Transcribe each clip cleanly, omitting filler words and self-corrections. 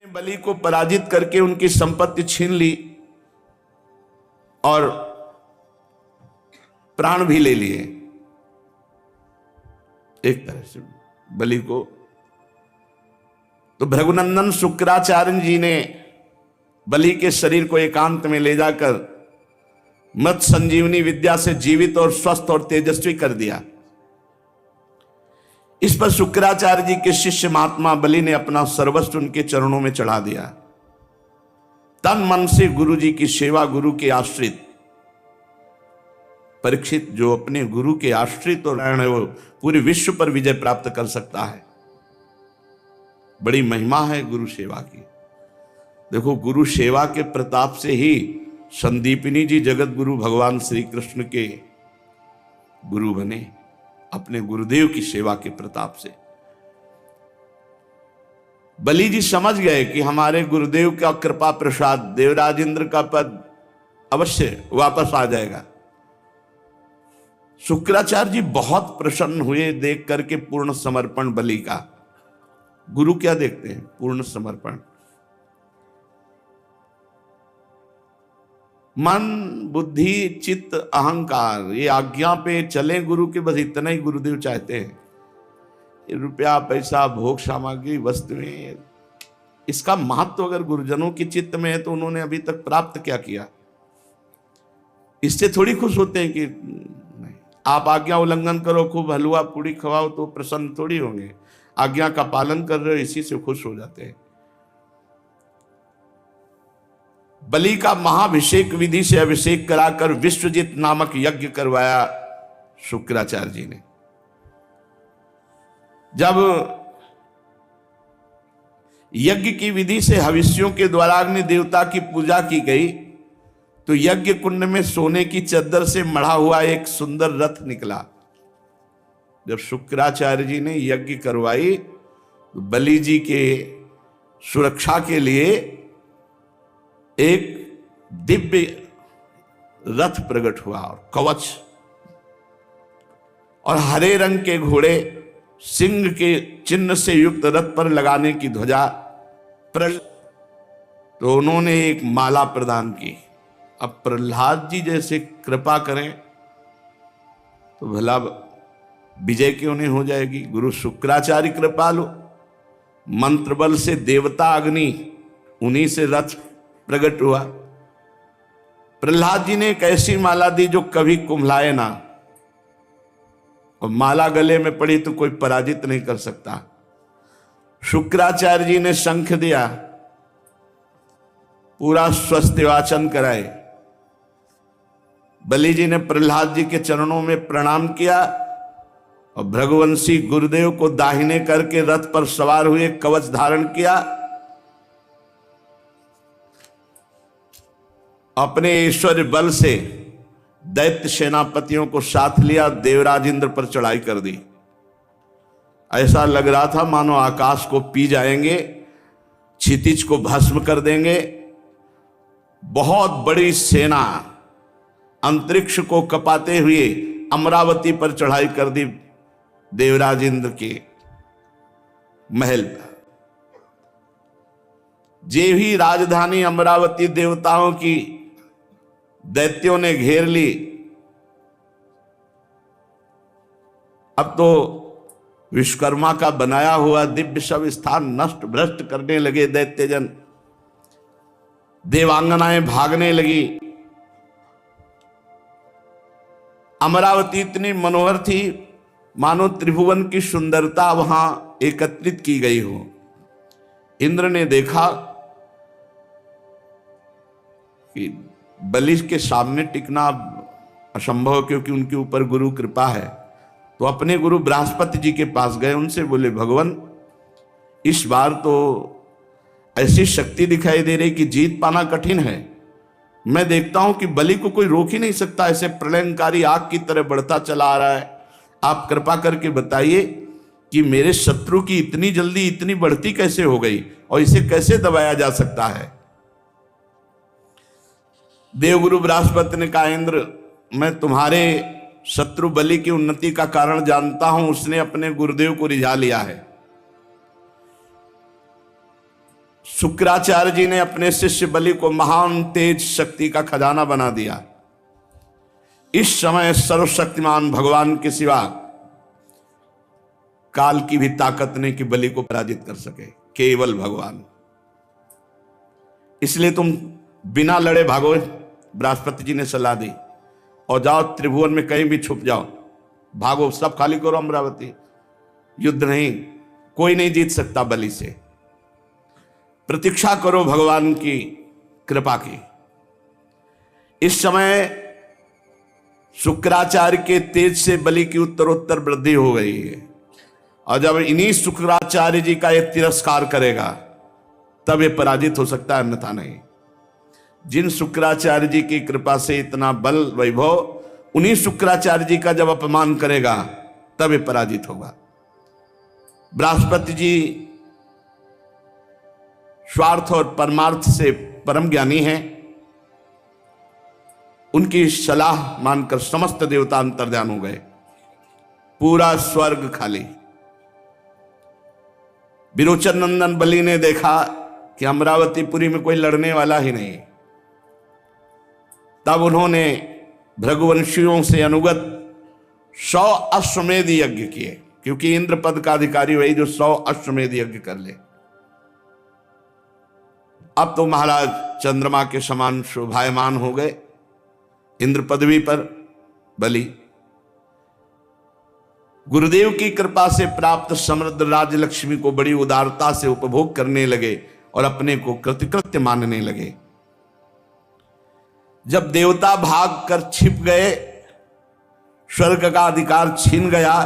बलि को पराजित करके उनकी संपत्ति छीन ली और प्राण भी ले लिए। एक तरह से बलि को तो भृगुनंदन शुक्राचार्य जी ने बलि के शरीर को एकांत में ले जाकर मृत संजीवनी विद्या से जीवित और स्वस्थ और तेजस्वी कर दिया। इस पर शुक्राचार्य जी के शिष्य महात्मा बलि ने अपना सर्वस्व उनके चरणों में चढ़ा दिया। तन मन से गुरु जी की सेवा, गुरु के आश्रित परीक्षित जो अपने गुरु के आश्रित और है वो पूरे विश्व पर विजय प्राप्त कर सकता है। बड़ी महिमा है गुरु सेवा की। देखो, गुरु सेवा के प्रताप से ही संदीपिनी जी जगत गुरु भगवान श्री कृष्ण के गुरु बने, अपने गुरुदेव की सेवा के प्रताप से। बलि जी समझ गए कि हमारे गुरुदेव का कृपा प्रसाद, देवराज इंद्र का पद अवश्य वापस आ जाएगा। शुक्राचार्य जी बहुत प्रसन्न हुए देख करके पूर्ण समर्पण बलि का। गुरु क्या देखते हैं? पूर्ण समर्पण। मन, बुद्धि, चित्त, अहंकार, ये आज्ञा पे चले गुरु के, बस इतना ही गुरुदेव चाहते हैं। ये रुपया, पैसा, भोग सामग्री, वस्तुएं, इसका महत्व अगर गुरुजनों के चित्त में है तो उन्होंने अभी तक प्राप्त क्या किया? इससे थोड़ी खुश होते हैं कि नहीं, आप आज्ञा उल्लंघन करो, खूब हलवा पूड़ी खवाओ तो प्रसन्न थोड़ी होंगे। आज्ञा का पालन कर रहे हो, इसी से खुश हो जाते हैं। बलि का महाभिषेक विधि से अभिषेक कराकर विश्वजित नामक यज्ञ करवाया शुक्राचार्य जी ने। जब यज्ञ की विधि से हविष्यों के द्वारा अग्नि देवता की पूजा की गई तो यज्ञ कुंड में सोने की चद्दर से मढ़ा हुआ एक सुंदर रथ निकला। जब शुक्राचार्य जी ने यज्ञ करवाई तो बलि जी के सुरक्षा के लिए एक दिव्य रथ प्रकट हुआ और कवच और हरे रंग के घोड़े, सिंह के चिन्ह से युक्त रथ पर लगाने की ध्वजा। तो उन्होंने एक माला प्रदान की। अब प्रहलाद जी जैसे कृपा करें तो भला विजय क्यों नहीं हो जाएगी? गुरु शुक्राचार्य कृपालु, मंत्र बल से देवता अग्नि, उन्हीं से रथ प्रकट हुआ। प्रहलाद जी ने एक ऐसी माला दी जो कभी कुम्हलाए ना, और माला गले में पड़ी तो कोई पराजित नहीं कर सकता। शुक्राचार्य जी ने शंख दिया, पूरा स्वस्ति वाचन कराए। बलि जी ने प्रहलाद जी के चरणों में प्रणाम किया और भृगुवंशी गुरुदेव को दाहिने करके रथ पर सवार हुए, कवच धारण किया, अपने ऐश्वर्य बल से दैत्य सेनापतियों को साथ लिया, देवराज इंद्र पर चढ़ाई कर दी। ऐसा लग रहा था मानो आकाश को पी जाएंगे, क्षितिज को भस्म कर देंगे। बहुत बड़ी सेना अंतरिक्ष को कपाते हुए अमरावती पर चढ़ाई कर दी, देवराज इंद्र के महल पर। जे भी राजधानी अमरावती देवताओं की दैत्यों ने घेर ली। अब तो विश्वकर्मा का बनाया हुआ दिव्य सब स्थान नष्ट भ्रष्ट करने लगे दैत्यजन। देवांगनाएं भागने लगी। अमरावती इतनी मनोहर थी मानो त्रिभुवन की सुंदरता वहां एकत्रित की गई हो। इंद्र ने देखा कि बलि के सामने टिकना असंभव, क्योंकि उनके ऊपर गुरु कृपा है। तो अपने गुरु बृहस्पति जी के पास गए, उनसे बोले, भगवान इस बार तो ऐसी शक्ति दिखाई दे रही कि जीत पाना कठिन है। मैं देखता हूं कि बलि को कोई रोक ही नहीं सकता, ऐसे प्रलयंकारी आग की तरह बढ़ता चला आ रहा है। आप कृपा करके बताइए कि मेरे शत्रु की इतनी जल्दी इतनी बढ़ती कैसे हो गई और इसे कैसे दबाया जा सकता है। देवगुरु बृहस्पति ने कहा, इंद्र मैं तुम्हारे शत्रु बलि की उन्नति का कारण जानता हूं, उसने अपने गुरुदेव को रिझा लिया है। शुक्राचार्य जी ने अपने शिष्य बलि को महान तेज शक्ति का खजाना बना दिया। इस समय सर्वशक्तिमान भगवान के सिवा काल की भी ताकत नहीं कि बलि को पराजित कर सके, केवल भगवान। इसलिए तुम बिना लड़े भागो, बृहस्पति जी ने सलाह दी, और जाओ त्रिभुवन में कहीं भी छुप जाओ, भागो, सब खाली करो अमरावती। युद्ध नहीं, कोई नहीं जीत सकता बलि से। प्रतीक्षा करो भगवान की कृपा की। इस समय शुक्राचार्य के तेज से बलि की उत्तरोत्तर वृद्धि हो गई है, और जब इन्हीं शुक्राचार्य जी का यह तिरस्कार करेगा तब ये पराजित हो सकता है, अन्यथा नहीं। जिन शुक्राचार्य जी की कृपा से इतना बल वैभव, उन्हीं शुक्राचार्य जी का जब अपमान करेगा तब ये पराजित होगा। बृहस्पति जी स्वार्थ और परमार्थ से परम ज्ञानी हैं। उनकी सलाह मानकर समस्त देवता अंतर्ध्यान हो गए, पूरा स्वर्ग खाली। विरोचन नंदन बलि ने देखा कि अमरावतीपुरी में कोई लड़ने वाला ही नहीं। तब उन्होंने भृगुवंशियों से अनुगत 100 अश्वमेध यज्ञ किए, क्योंकि इंद्र पद का अधिकारी वही जो 100 अश्वमेध यज्ञ कर ले। अब तो महाराज चंद्रमा के समान शोभायमान हो गए इंद्र पदवी पर बलि। गुरुदेव की कृपा से प्राप्त समृद्ध राजलक्ष्मी को बड़ी उदारता से उपभोग करने लगे और अपने को कृतकृत्य मानने लगे। जब देवता भाग कर छिप गए, स्वर्ग का अधिकार छीन गया,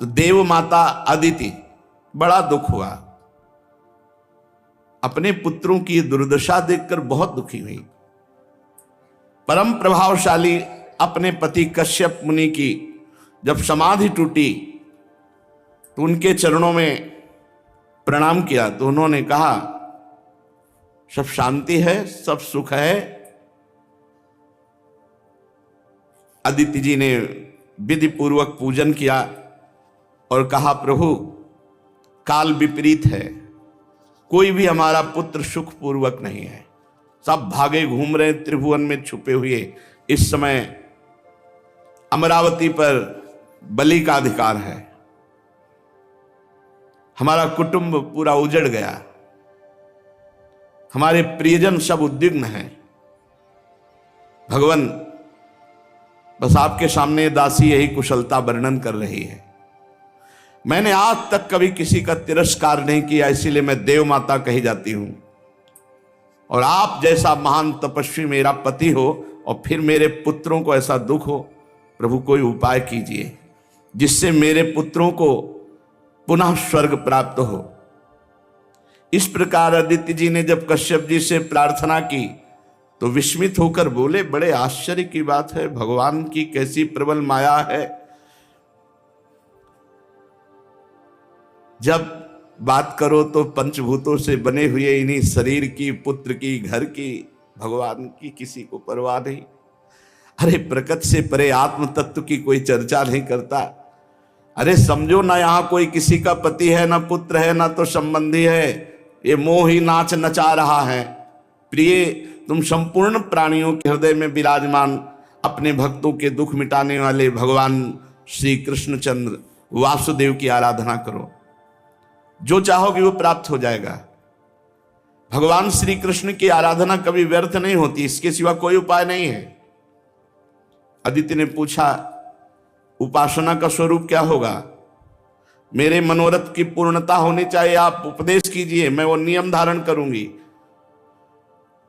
तो देव माता अदिति बड़ा दुख हुआ। अपने पुत्रों की दुर्दशा देखकर बहुत दुखी हुई। परम प्रभावशाली अपने पति कश्यप मुनि की जब समाधि टूटी तो उनके चरणों में प्रणाम किया, तो उन्होंने कहा सब शांति है, सब सुख है। अदिति जी ने विधि पूर्वक पूजन किया और कहा प्रभु काल विपरीत है, कोई भी हमारा पुत्र सुख पूर्वक नहीं है, सब भागे घूम रहे त्रिभुवन में छुपे हुए। इस समय अमरावती पर बलि का अधिकार है, हमारा कुटुंब पूरा उजड़ गया, हमारे प्रियजन सब उद्विग्न हैं। भगवान बस आपके सामने दासी यही कुशलता वर्णन कर रही है। मैंने आज तक कभी किसी का तिरस्कार नहीं किया, इसीलिए मैं देव माता कही जाती हूं। और आप जैसा महान तपस्वी मेरा पति हो और फिर मेरे पुत्रों को ऐसा दुख हो, प्रभु कोई उपाय कीजिए जिससे मेरे पुत्रों को पुनः स्वर्ग प्राप्त हो। इस प्रकार आदित्य जी ने जब कश्यप जी से प्रार्थना की तो विस्मित होकर बोले, बड़े आश्चर्य की बात है, भगवान की कैसी प्रबल माया है। जब बात करो तो पंचभूतों से बने हुए इन्हीं शरीर की, पुत्र की, घर की, भगवान की किसी को परवाह नहीं। अरे प्रकृत से परे आत्म तत्व की कोई चर्चा नहीं करता। अरे समझो ना, यहां कोई किसी का पति है, ना पुत्र है, ना तो संबंधी है, ये मोह ही नाच नचा रहा है। प्रिय, तुम संपूर्ण प्राणियों के हृदय में विराजमान अपने भक्तों के दुख मिटाने वाले भगवान श्री कृष्णचंद्र वासुदेव की आराधना करो, जो चाहोगे वो प्राप्त हो जाएगा। भगवान श्री कृष्ण की आराधना कभी व्यर्थ नहीं होती, इसके सिवा कोई उपाय नहीं है। अदिति ने पूछा, उपासना का स्वरूप क्या होगा? मेरे मनोरथ की पूर्णता होनी चाहिए, आप उपदेश कीजिए, मैं वो नियम धारण करूंगी।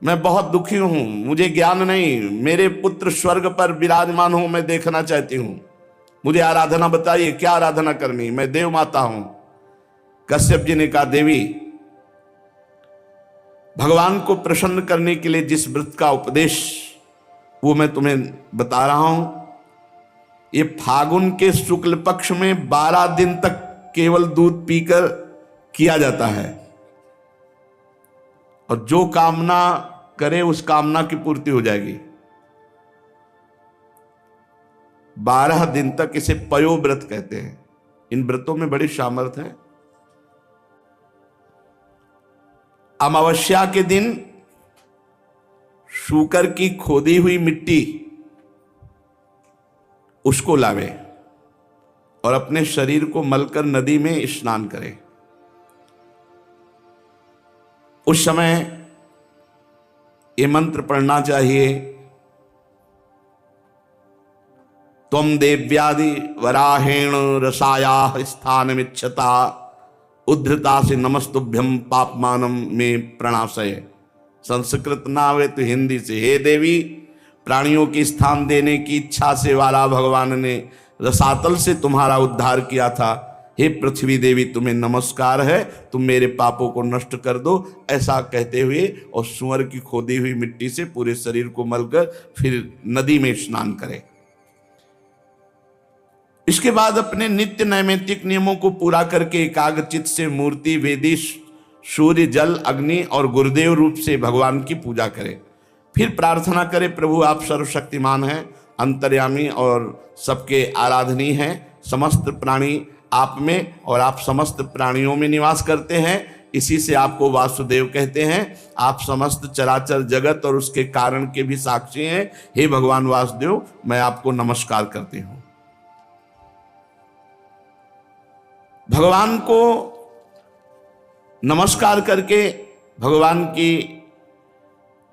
मैं बहुत दुखी हूं, मुझे ज्ञान नहीं, मेरे पुत्र स्वर्ग पर विराजमान हो, मैं देखना चाहती हूं, मुझे आराधना बताइए, क्या आराधना करनी? मैं देव माता हूं। कश्यप जी ने कहा, देवी, भगवान को प्रसन्न करने के लिए जिस व्रत का उपदेश वो मैं तुम्हें बता रहा हूं, ये फागुन के शुक्ल पक्ष में 12 दिन तक केवल दूध पीकर किया जाता है, और जो कामना करे उस कामना की पूर्ति हो जाएगी। 12 दिन तक इसे पयो व्रत कहते हैं। इन व्रतों में बड़ी सामर्थ्य है। अमावस्या के दिन शूकर की खोदी हुई मिट्टी उसको लावे और अपने शरीर को मलकर नदी में स्नान करे। उस समय ये मंत्र पढ़ना चाहिए, त्वं देव्यादि वराहेण रसायाः स्थानमिच्छता उद्धृता से नमस्तुभ्यम पापमानम में प्रणाशय। संस्कृत ना आवे तो हिंदी से, हे देवी, प्राणियों की स्थान देने की इच्छा से वाला भगवान ने रसातल से तुम्हारा उद्धार किया था। हे पृथ्वी देवी, तुम्हें नमस्कार है, तुम मेरे पापों को नष्ट कर दो। ऐसा कहते हुए और सुअर की खोदी हुई मिट्टी से पूरे शरीर को मलकर फिर नदी में स्नान करें। इसके बाद अपने नित्य नैमित्तिक नियमों को पूरा करके एकाग्रचित से मूर्ति, वेदी, सूर्य, जल, अग्नि और गुरुदेव रूप से भगवान की पूजा करें। फिर प्रार्थना करें, प्रभु आप सर्वशक्तिमान हैं, अंतर्यामी और सबके आराधनीय हैं। समस्त प्राणी आप में और आप समस्त प्राणियों में निवास करते हैं, इसी से आपको वासुदेव कहते हैं। आप समस्त चराचर जगत और उसके कारण के भी साक्षी हैं। हे भगवान वासुदेव, मैं आपको नमस्कार करती हूं। भगवान को नमस्कार करके भगवान की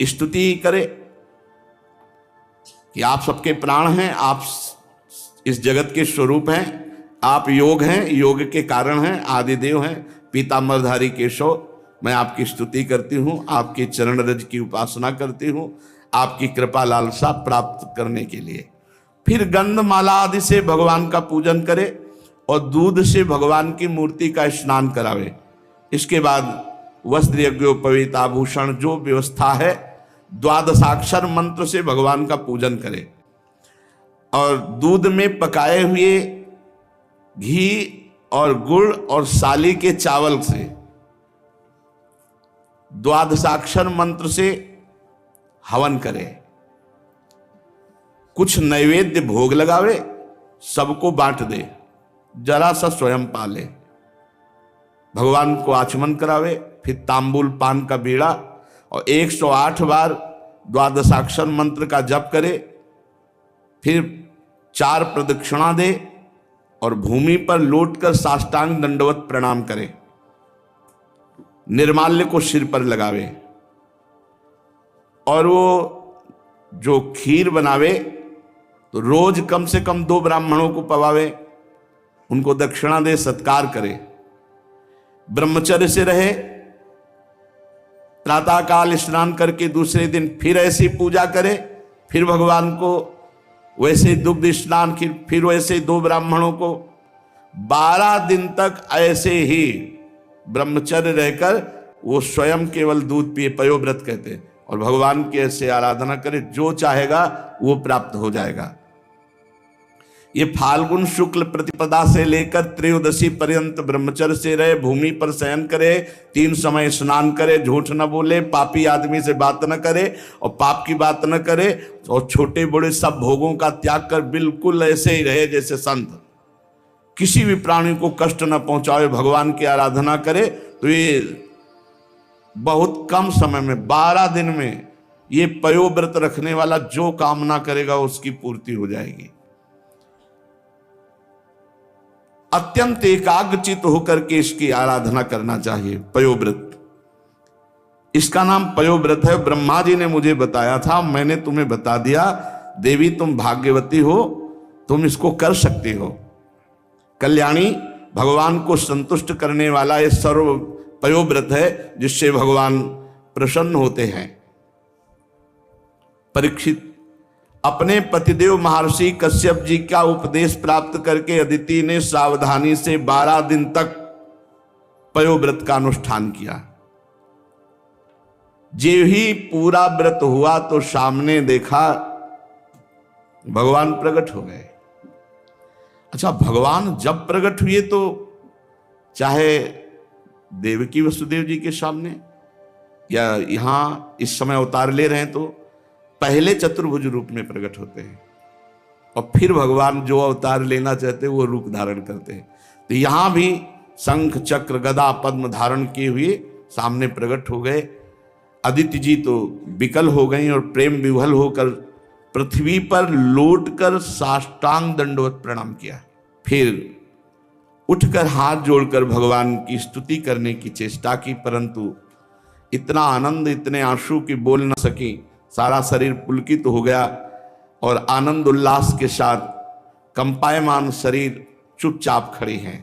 स्तुति करें कि आप सबके प्राण हैं, आप इस जगत के स्वरूप हैं, आप योग हैं, योग के कारण हैं, आदिदेव हैं, पीताम्बरधारी केशव। मैं आपकी स्तुति करती हूँ, आपके चरण रज की उपासना करती हूँ, आपकी कृपा लालसा प्राप्त करने के लिए। फिर गंधमाला आदि से भगवान का पूजन करें और दूध से भगवान की मूर्ति का स्नान करावे। इसके बाद वस्त्र, यज्ञोपवीत, आभूषण, जो व्यवस्था है, द्वादशाक्षर मंत्र से भगवान का पूजन करें और दूध में पकाए हुए घी और गुड़ और साली के चावल से द्वादशाक्षर मंत्र से हवन करे। कुछ नैवेद्य भोग लगावे, सबको बांट दे, जरा सा स्वयं पाले, भगवान को आचमन करावे। फिर तांबूल पान का बीड़ा और 108 बार द्वादशाक्षर मंत्र का जप करे। फिर 4 प्रदक्षिणा दे और भूमि पर लौटकर साष्टांग दंडवत प्रणाम करे। निर्माल्य को सिर पर लगावे और वो जो खीर बनावे तो रोज कम से कम 2 ब्राह्मणों को पवावे, उनको दक्षिणा दे, सत्कार करे। ब्रह्मचर्य से रहे, प्रातःकाल स्नान करके दूसरे दिन फिर ऐसी पूजा करे, फिर भगवान को वैसे दुग्ध स्नान, फिर वैसे 2 ब्राह्मणों को 12 दिन तक ऐसे ही ब्रह्मचर्य रहकर वो स्वयं केवल दूध पिए, पयोव्रत कहते हैं, और भगवान की ऐसे आराधना करे, जो चाहेगा वो प्राप्त हो जाएगा। ये फाल्गुन शुक्ल प्रतिपदा से लेकर त्रयोदशी पर्यंत ब्रह्मचर्य से रहे, भूमि पर शयन करे, 3 समय स्नान करे, झूठ न बोले, पापी आदमी से बात न करे और पाप की बात न करे, और छोटे बड़े सब भोगों का त्याग कर बिल्कुल ऐसे ही रहे जैसे संत, किसी भी प्राणी को कष्ट न पहुंचावे, भगवान की आराधना करे। तो ये बहुत कम समय में 12 दिन में ये पयोव्रत रखने वाला जो कामना करेगा उसकी पूर्ति हो जाएगी। अत्यंत एकाग्रचित होकर के इसकी आराधना करना चाहिए। पयोव्रत, इसका नाम पयोव्रत है। ब्रह्मा जी ने मुझे बताया था, मैंने तुम्हें बता दिया। देवी तुम भाग्यवती हो, तुम इसको कर सकती हो। कल्याणी, भगवान को संतुष्ट करने वाला ये सर्व पयोव्रत है जिससे भगवान प्रसन्न होते हैं। परीक्षित अपने पतिदेव महर्षि कश्यप जी का उपदेश प्राप्त करके अदिति ने सावधानी से 12 दिन तक पयोव्रत का अनुष्ठान किया। जे ही पूरा व्रत हुआ तो सामने देखा भगवान प्रकट हो गए। अच्छा, भगवान जब प्रकट हुए तो चाहे देवकी वसुदेव जी के सामने या यहां इस समय अवतार ले रहे हैं, तो पहले चतुर्भुज रूप में प्रकट होते हैं और फिर भगवान जो अवतार लेना चाहते हैं वो रूप धारण करते हैं। तो यहां भी शंख, चक्र, गदा, पद्म धारण किए हुए सामने प्रकट हो गए। अदिति जी तो विकल हो गई और प्रेम विह्वल होकर पृथ्वी पर लौटकर साष्टांग दंडवत प्रणाम किया। फिर उठकर हाथ जोड़कर भगवान की स्तुति करने की चेष्टा की, परंतु इतना आनंद, इतने आंसू की बोल न सकी। सारा शरीर पुलकित हो गया और आनंद उल्लास के साथ कंपायमान शरीर चुपचाप खड़े हैं।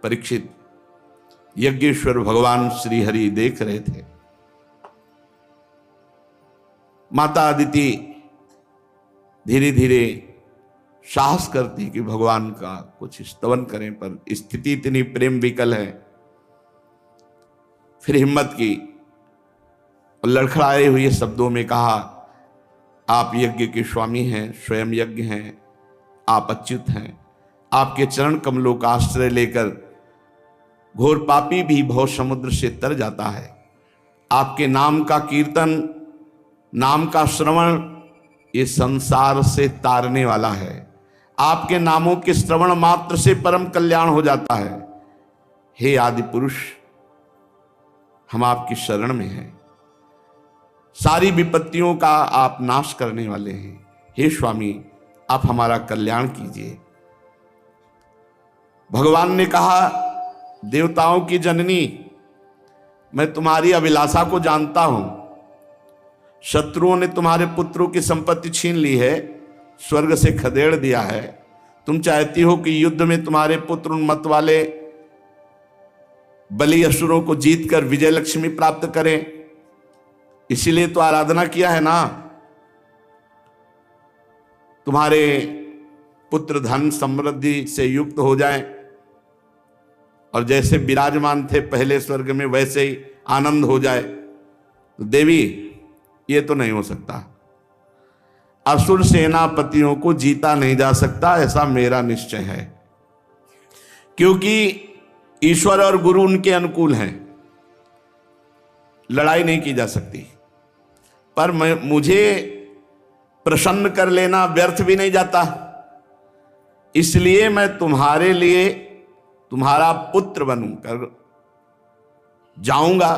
परीक्षित, यज्ञेश्वर भगवान श्री हरि देख रहे थे। माता अदिति धीरे धीरे साहस करती कि भगवान का कुछ स्तवन करें, पर स्थिति इतनी प्रेम विकल है। फिर हिम्मत की और लड़खड़ाए हुए शब्दों में कहा, आप यज्ञ के स्वामी हैं, स्वयं यज्ञ हैं, आप अच्युत हैं। आपके चरण कमलों का आश्रय लेकर घोर पापी भी भव समुद्र से तर जाता है। आपके नाम का कीर्तन, नाम का श्रवण ये संसार से तारने वाला है। आपके नामों के श्रवण मात्र से परम कल्याण हो जाता है। हे आदि पुरुष, हम आपकी शरण में हैं। सारी विपत्तियों का आप नाश करने वाले हैं। हे स्वामी, आप हमारा कल्याण कीजिए। भगवान ने कहा, देवताओं की जननी, मैं तुम्हारी अभिलाषा को जानता हूं। शत्रुओं ने तुम्हारे पुत्रों की संपत्ति छीन ली है, स्वर्ग से खदेड़ दिया है। तुम चाहती हो कि युद्ध में तुम्हारे पुत्र उन मत वाले बलि असुरों को जीतकर विजय लक्ष्मी प्राप्त करें, इसीलिए तो आराधना किया है ना। तुम्हारे पुत्र धन समृद्धि से युक्त हो जाएं और जैसे विराजमान थे पहले स्वर्ग में वैसे ही आनंद हो जाए। तो देवी, ये तो नहीं हो सकता। असुर सेनापतियों को जीता नहीं जा सकता, ऐसा मेरा निश्चय है, क्योंकि ईश्वर और गुरु उनके अनुकूल हैं। लड़ाई नहीं की जा सकती, पर मुझे प्रसन्न कर लेना व्यर्थ भी नहीं जाता। इसलिए मैं तुम्हारे लिए तुम्हारा पुत्र बनकर जाऊंगा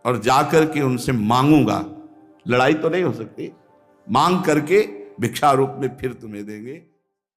और जाकर के उनसे मांगूंगा। लड़ाई तो नहीं हो सकती, मांग करके भिक्षा रूप में फिर तुम्हें देंगे।